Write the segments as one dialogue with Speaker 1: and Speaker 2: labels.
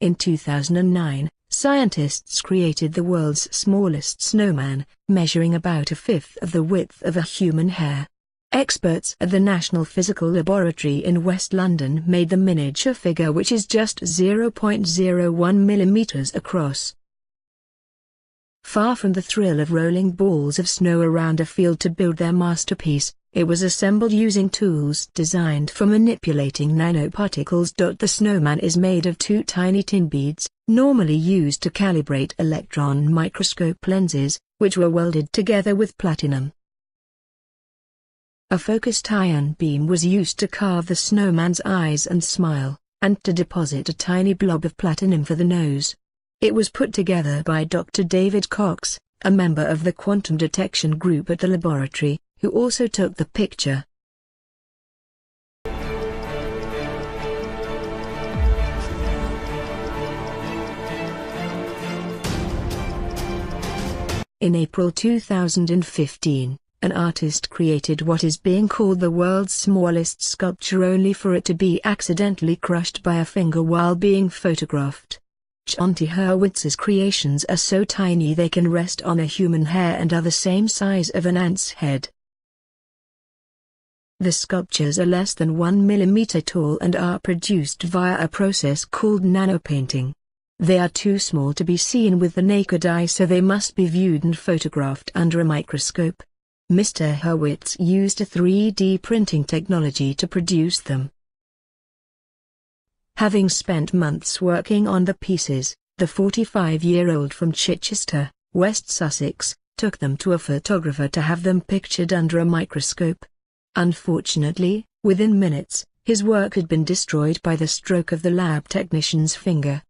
Speaker 1: In 2009, scientists created the world's smallest snowman, measuring about a fifth of the width of a human hair. Experts at the National Physical Laboratory in West London made the miniature figure, which is just 0.01 millimeters across. Far from the thrill of rolling balls of snow around a field to build their masterpiece, it was assembled using tools designed for manipulating nanoparticles. The snowman is made of two tiny tin beads, normally used to calibrate electron microscope lenses, which were welded together with platinum. A focused iron beam was used to carve the snowman's eyes and smile, and to deposit a tiny blob of platinum for the nose. It was put together by Dr. David Cox, a member of the quantum detection group at the laboratory, who also took the picture. In April 2015, an artist created what is being called the world's smallest sculpture, only for it to be accidentally crushed by a finger while being photographed. Jonty Hurwitz's creations are so tiny they can rest on a human hair and are the same size of an ant's head. The sculptures are less than 1 millimeter tall and are produced via a process called nanopainting. They are too small to be seen with the naked eye, so they must be viewed and photographed under a microscope. Mr. Hurwitz used a 3D printing technology to produce them. Having spent months working on the pieces, the 45-year-old from Chichester, West Sussex, took them to a photographer to have them pictured under a microscope. Unfortunately, within minutes, his work had been destroyed by the stroke of the lab technician's finger.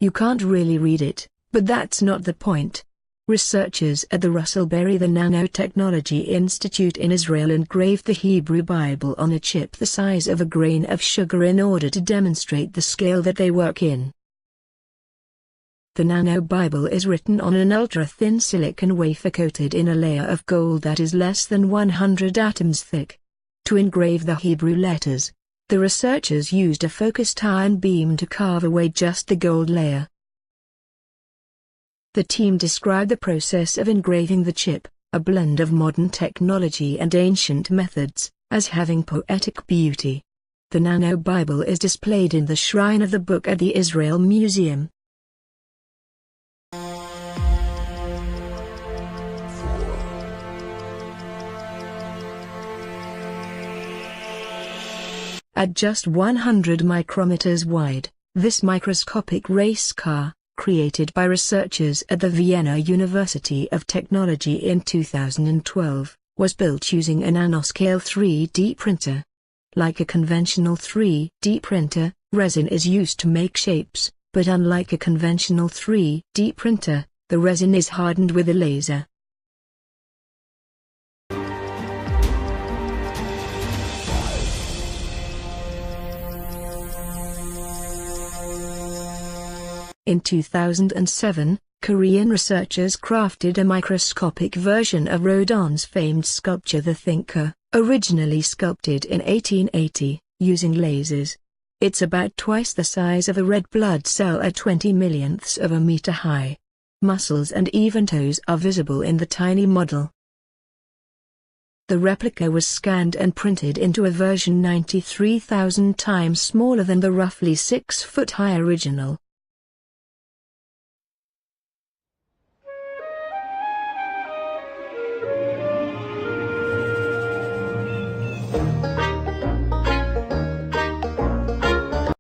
Speaker 1: You can't really read it, but that's not the point. Researchers at the Russell-Berry the Nanotechnology Institute in Israel engraved the Hebrew Bible on a chip the size of a grain of sugar in order to demonstrate the scale that they work in. The Nano Bible is written on an ultra-thin silicon wafer coated in a layer of gold that is less than 100 atoms thick. To engrave the Hebrew letters, the researchers used a focused iron beam to carve away just the gold layer. The team described the process of engraving the chip, a blend of modern technology and ancient methods, as having poetic beauty. The Nano Bible is displayed in the Shrine of the Book at the Israel Museum. At just 100 micrometers wide, this microscopic race car, created by researchers at the Vienna University of Technology in 2012, was built using a nanoscale 3D printer. Like a conventional 3D printer, resin is used to make shapes, but unlike a conventional 3D printer, the resin is hardened with a laser. In 2007, Korean researchers crafted a microscopic version of Rodin's famed sculpture The Thinker, originally sculpted in 1880, using lasers. It's about twice the size of a red blood cell at 20 millionths of a meter high. Muscles and even toes are visible in the tiny model. The replica was scanned and printed into a version 93,000 times smaller than the roughly 6-foot-high original.